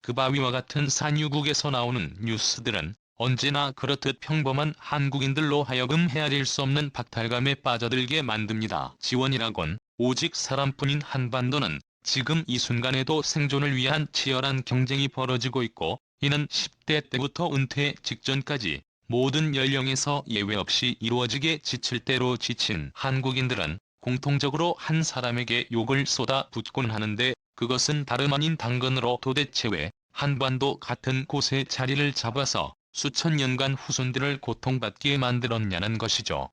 그 바위와 같은 산유국에서 나오는 뉴스들은 언제나 그렇듯 평범한 한국인들로 하여금 헤아릴 수 없는 박탈감에 빠져들게 만듭니다. 지원이라곤 오직 사람뿐인 한반도는 지금 이 순간에도 생존을 위한 치열한 경쟁이 벌어지고 있고, 이는 10대 때부터 은퇴 직전까지 모든 연령에서 예외 없이 이루어지게 지칠 대로 지친 한국인들은 공통적으로 한 사람에게 욕을 쏟아붓곤 하는데, 그것은 다름 아닌 당근으로 도대체 왜 한반도 같은 곳에 자리를 잡아서 수천 년간 후손들을 고통받게 만들었냐는 것이죠.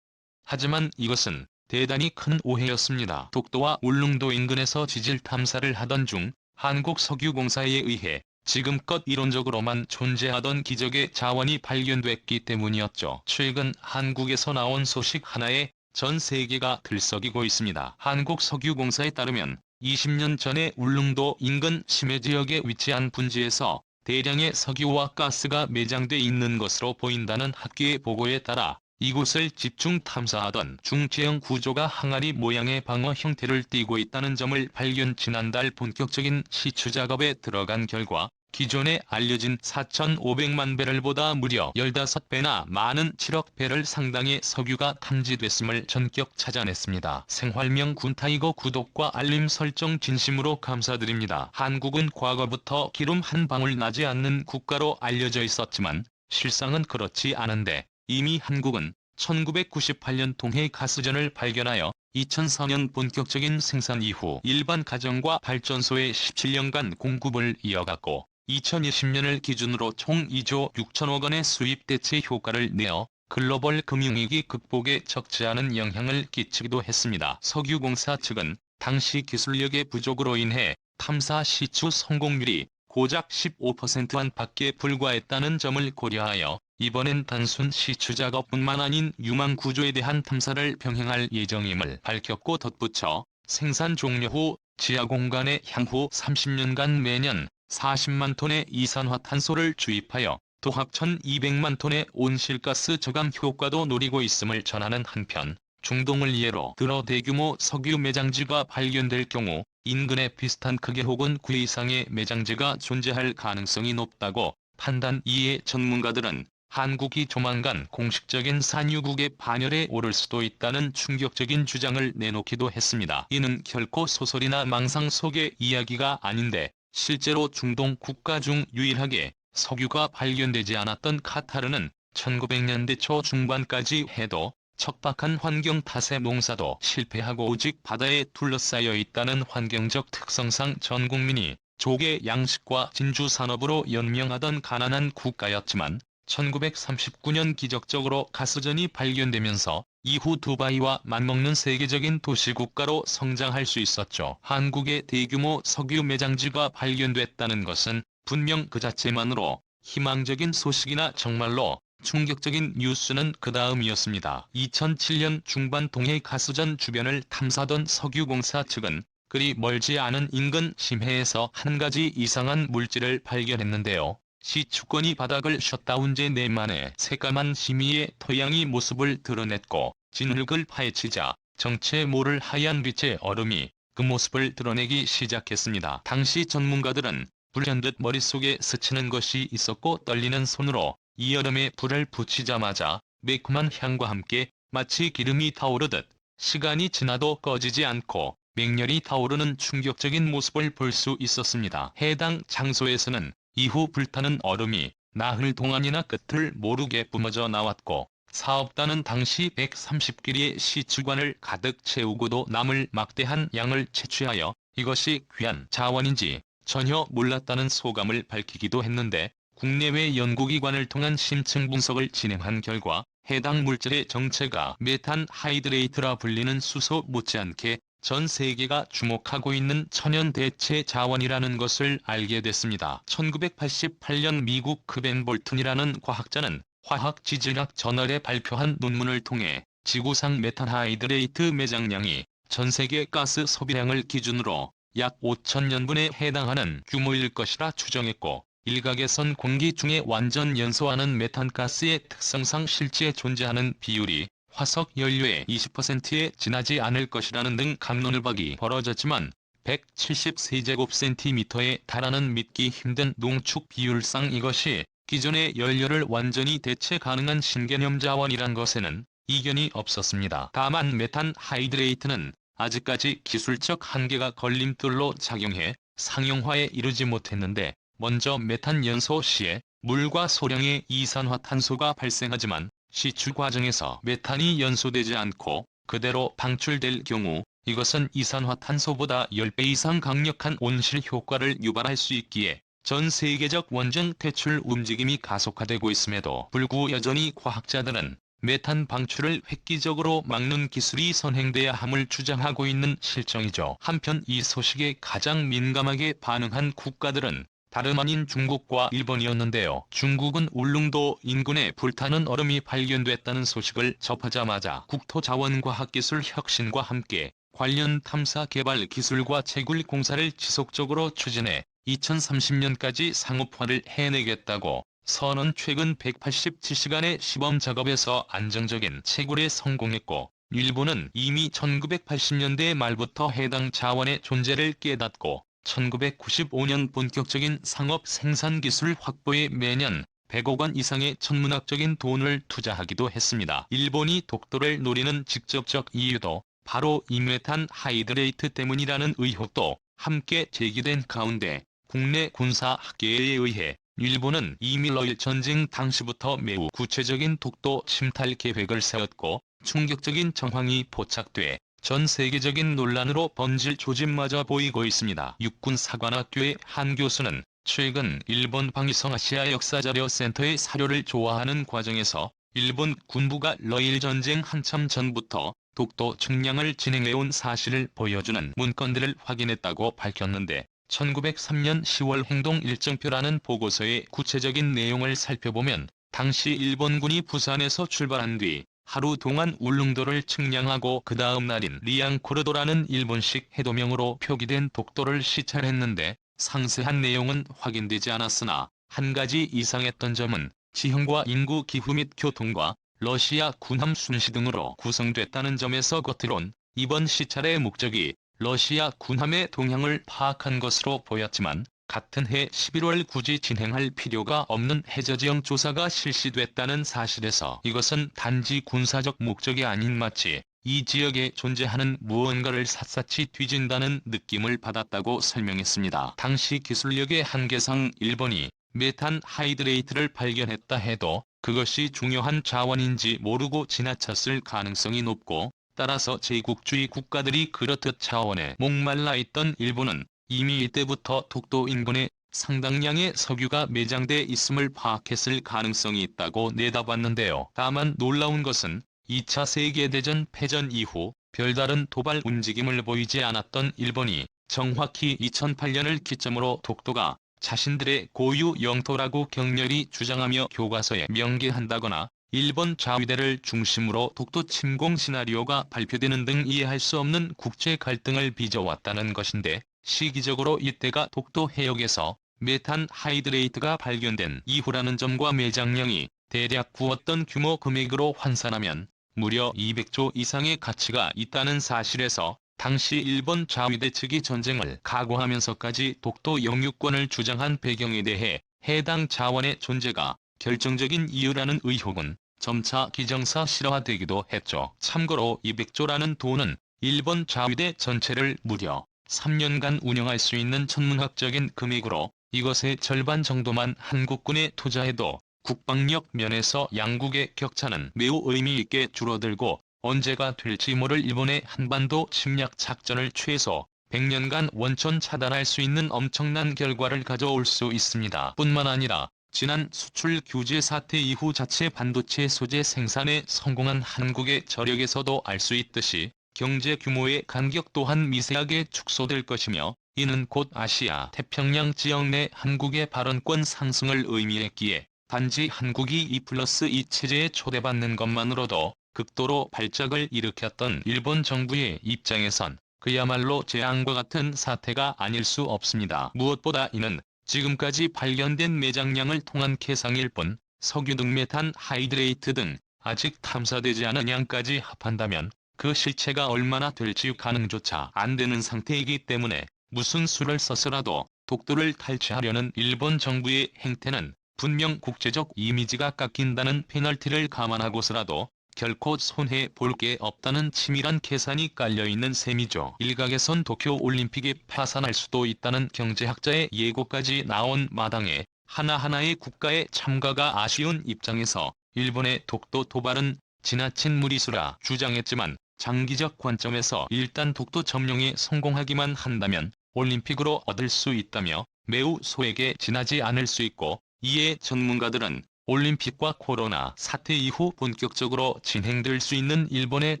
하지만 이것은 대단히 큰 오해였습니다. 독도와 울릉도 인근에서 지질 탐사를 하던 중 한국석유공사에 의해 지금껏 이론적으로만 존재하던 기적의 자원이 발견됐기 때문이었죠. 최근 한국에서 나온 소식 하나에 전 세계가 들썩이고 있습니다. 한국석유공사에 따르면 20년 전에 울릉도 인근 심해 지역에 위치한 분지에서 대량의 석유와 가스가 매장돼 있는 것으로 보인다는 학계의 보고에 따라 이곳을 집중 탐사하던 중체형 구조가 항아리 모양의 방어 형태를 띠고 있다는 점을 발견. 지난달 본격적인 시추 작업에 들어간 결과 기존에 알려진 4,500만 배럴보다 무려 15배나 많은 7억 배럴 상당의 석유가 탐지됐음을 전격 찾아냈습니다. 생활명 군타이거 구독과 알림 설정 진심으로 감사드립니다. 한국은 과거부터 기름 한 방울 나지 않는 국가로 알려져 있었지만 실상은 그렇지 않은데, 이미 한국은 1998년 동해 가스전을 발견하여 2004년 본격적인 생산 이후 일반 가정과 발전소에 17년간 공급을 이어갔고, 2020년을 기준으로 총 2조 6천억 원의 수입 대체 효과를 내어 글로벌 금융위기 극복에 적지 않은 영향을 끼치기도 했습니다. 석유공사 측은 당시 기술력의 부족으로 인해 탐사 시추 성공률이 고작 15% 안팎에 불과했다는 점을 고려하여 이번엔 단순 시추 작업뿐만 아닌 유망 구조에 대한 탐사를 병행할 예정임을 밝혔고, 덧붙여 생산 종료 후 지하 공간에 향후 30년간 매년 40만 톤의 이산화탄소를 주입하여 도합 1,200만 톤의 온실가스 저감 효과도 노리고 있음을 전하는 한편, 중동을 예로 들어 대규모 석유 매장지가 발견될 경우 인근에 비슷한 크기 혹은 그 이상의 매장지가 존재할 가능성이 높다고 판단. 이에 전문가들은 한국이 조만간 공식적인 산유국의 반열에 오를 수도 있다는 충격적인 주장을 내놓기도 했습니다. 이는 결코 소설이나 망상 속의 이야기가 아닌데, 실제로 중동 국가 중 유일하게 석유가 발견되지 않았던 카타르는 1900년대 초 중반까지 해도 척박한 환경 탓에 농사도 실패하고 오직 바다에 둘러싸여 있다는 환경적 특성상 전 국민이 조개 양식과 진주 산업으로 연명하던 가난한 국가였지만, 1939년 기적적으로 가스전이 발견되면서 이후 두바이와 맞먹는 세계적인 도시국가로 성장할 수 있었죠. 한국의 대규모 석유 매장지가 발견됐다는 것은 분명 그 자체만으로 희망적인 소식이나 정말로 충격적인 뉴스는 그 다음이었습니다. 2007년 중반 동해 가스전 주변을 탐사던 석유공사 측은 그리 멀지 않은 인근 심해에서 한 가지 이상한 물질을 발견했는데요. 시추권이 바닥을 셧다운 지 4 만에 새까만 심의의 토양이 모습을 드러냈고, 진흙을 파헤치자 정체 모를 하얀 빛의 얼음이 그 모습을 드러내기 시작했습니다. 당시 전문가들은 불현듯 머릿속에 스치는 것이 있었고, 떨리는 손으로 이 얼음에 불을 붙이자마자 매콤한 향과 함께 마치 기름이 타오르듯 시간이 지나도 꺼지지 않고 맹렬히 타오르는 충격적인 모습을 볼 수 있었습니다. 해당 장소에서는 이후 불타는 얼음이 나흘 동안이나 끝을 모르게 뿜어져 나왔고, 사업단은 당시 130길이의 시추관을 가득 채우고도 남을 막대한 양을 채취하여 이것이 귀한 자원인지 전혀 몰랐다는 소감을 밝히기도 했는데, 국내외 연구기관을 통한 심층 분석을 진행한 결과 해당 물질의 정체가 메탄 하이드레이트라 불리는 수소 못지않게 전 세계가 주목하고 있는 천연 대체 자원이라는 것을 알게 됐습니다. 1988년 미국 크벤 볼튼이라는 과학자는 화학지질학 저널에 발표한 논문을 통해 지구상 메탄 하이드레이트 매장량이 전 세계 가스 소비량을 기준으로 약 5,000년분에 해당하는 규모일 것이라 추정했고, 일각에선 공기 중에 완전 연소하는 메탄가스의 특성상 실제 존재하는 비율이 화석 연료의 20%에 지나지 않을 것이라는 등 갑론을박이 벌어졌지만, 173제곱센티미터에 달하는 믿기 힘든 농축 비율상 이것이 기존의 연료를 완전히 대체 가능한 신개념 자원이란 것에는 이견이 없었습니다. 다만 메탄 하이드레이트는 아직까지 기술적 한계가 걸림돌로 작용해 상용화에 이르지 못했는데, 먼저 메탄 연소 시에 물과 소량의 이산화탄소가 발생하지만 시추 과정에서 메탄이 연소되지 않고 그대로 방출될 경우 이것은 이산화탄소보다 10배 이상 강력한 온실 효과를 유발할 수 있기에 전 세계적 원전 퇴출 움직임이 가속화되고 있음에도 불구 여전히 과학자들은 메탄 방출을 획기적으로 막는 기술이 선행돼야 함을 주장하고 있는 실정이죠. 한편 이 소식에 가장 민감하게 반응한 국가들은 다름 아닌 중국과 일본이었는데요. 중국은 울릉도 인근에 불타는 얼음이 발견됐다는 소식을 접하자마자 국토자원과학기술 혁신과 함께 관련 탐사 개발 기술과 채굴 공사를 지속적으로 추진해 2030년까지 상업화를 해내겠다고 선언. 최근 187시간의 시범 작업에서 안정적인 채굴에 성공했고, 일본은 이미 1980년대 말부터 해당 자원의 존재를 깨닫고 1995년 본격적인 상업 생산 기술 확보에 매년 100억 원 이상의 천문학적인 돈을 투자하기도 했습니다. 일본이 독도를 노리는 직접적 이유도 바로 이 메탄 하이드레이트 때문이라는 의혹도 함께 제기된 가운데, 국내 군사학계에 의해 일본은 이미 러일 전쟁 당시부터 매우 구체적인 독도 침탈 계획을 세웠고, 충격적인 정황이 포착돼 전 세계적인 논란으로 번질 조짐마저 보이고 있습니다. 육군사관학교의 한 교수는 최근 일본 방위성 아시아역사자료센터의 사료를 조화하는 과정에서 일본 군부가 러일 전쟁 한참 전부터 독도 측량을 진행해온 사실을 보여주는 문건들을 확인했다고 밝혔는데, 1903년 10월 행동일정표라는 보고서의 구체적인 내용을 살펴보면 당시 일본군이 부산에서 출발한 뒤 하루 동안 울릉도를 측량하고 그 다음 날인 리앙코르도라는 일본식 해도명으로 표기된 독도를 시찰했는데, 상세한 내용은 확인되지 않았으나 한 가지 이상했던 점은 지형과 인구 기후 및 교통과 러시아 군함 순시 등으로 구성됐다는 점에서 겉으론 이번 시찰의 목적이 러시아 군함의 동향을 파악한 것으로 보였지만, 같은 해 11월 굳이 진행할 필요가 없는 해저지형 조사가 실시됐다는 사실에서 이것은 단지 군사적 목적이 아닌 마치 이 지역에 존재하는 무언가를 샅샅이 뒤진다는 느낌을 받았다고 설명했습니다. 당시 기술력의 한계상 일본이 메탄 하이드레이트를 발견했다 해도 그것이 중요한 자원인지 모르고 지나쳤을 가능성이 높고, 따라서 제국주의 국가들이 그렇듯 자원에 목말라 있던 일본은 이미 이때부터 독도 인근에 상당량의 석유가 매장돼 있음을 파악했을 가능성이 있다고 내다봤는데요. 다만 놀라운 것은 2차 세계대전 패전 이후 별다른 도발 움직임을 보이지 않았던 일본이 정확히 2008년을 기점으로 독도가 자신들의 고유 영토라고 격렬히 주장하며 교과서에 명기한다거나 일본 자위대를 중심으로 독도 침공 시나리오가 발표되는 등 이해할 수 없는 국제 갈등을 빚어왔다는 것인데, 시기적으로 이때가 독도 해역에서 메탄 하이드레이트가 발견된 이후라는 점과 매장량이 대략 구었던 규모 금액으로 환산하면 무려 200조 이상의 가치가 있다는 사실에서 당시 일본 자위대 측이 전쟁을 각오하면서까지 독도 영유권을 주장한 배경에 대해 해당 자원의 존재가 결정적인 이유라는 의혹은 점차 기정사실화되기도 했죠. 참고로 200조라는 돈은 일본 자위대 전체를 무려 3년간 운영할 수 있는 천문학적인 금액으로, 이것의 절반 정도만 한국군에 투자해도 국방력 면에서 양국의 격차는 매우 의미 있게 줄어들고 언제가 될지 모를 일본의 한반도 침략 작전을 최소 100년간 원천 차단할 수 있는 엄청난 결과를 가져올 수 있습니다. 뿐만 아니라 지난 수출 규제 사태 이후 자체 반도체 소재 생산에 성공한 한국의 저력에서도 알 수 있듯이 경제 규모의 간격 또한 미세하게 축소될 것이며, 이는 곧 아시아 태평양 지역 내 한국의 발언권 상승을 의미했기에 단지 한국이 2+2 체제에 초대받는 것만으로도 극도로 발작을 일으켰던 일본 정부의 입장에선 그야말로 재앙과 같은 사태가 아닐 수 없습니다. 무엇보다 이는 지금까지 발견된 매장량을 통한 계상일 뿐, 석유 등 메탄 하이드레이트 등 아직 탐사되지 않은 양까지 합한다면 그 실체가 얼마나 될지 가능조차 안 되는 상태이기 때문에 무슨 수를 써서라도 독도를 탈취하려는 일본 정부의 행태는 분명 국제적 이미지가 깎인다는 페널티를 감안하고서라도 결코 손해볼 게 없다는 치밀한 계산이 깔려있는 셈이죠. 일각에선 도쿄올림픽이 파산할 수도 있다는 경제학자의 예고까지 나온 마당에 하나하나의 국가의 참가가 아쉬운 입장에서 일본의 독도 도발은 지나친 무리수라 주장했지만 장기적 관점에서 일단 독도 점령에 성공하기만 한다면 올림픽으로 얻을 수 있다며 매우 소액에 지나지 않을 수 있고, 이에 전문가들은 올림픽과 코로나 사태 이후 본격적으로 진행될 수 있는 일본의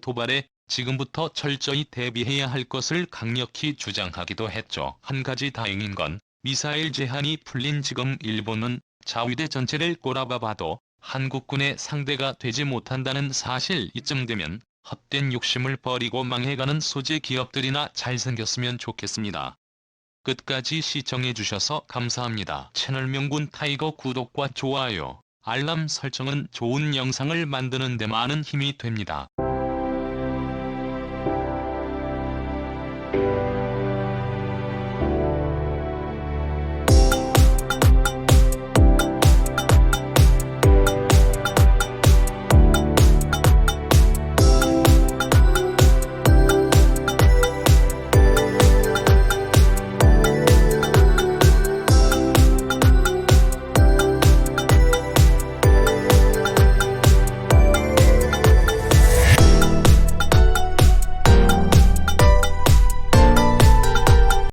도발에 지금부터 철저히 대비해야 할 것을 강력히 주장하기도 했죠. 한 가지 다행인 건 미사일 제한이 풀린 지금 일본은 자위대 전체를 꼬라봐봐도 한국군의 상대가 되지 못한다는 사실. 이쯤 되면 헛된 욕심을 버리고 망해가는 소재 기업들이나 잘 생겼으면 좋겠습니다. 끝까지 시청해주셔서 감사합니다. 채널 명군 타이거 구독과 좋아요, 알람 설정은 좋은 영상을 만드는 데 많은 힘이 됩니다.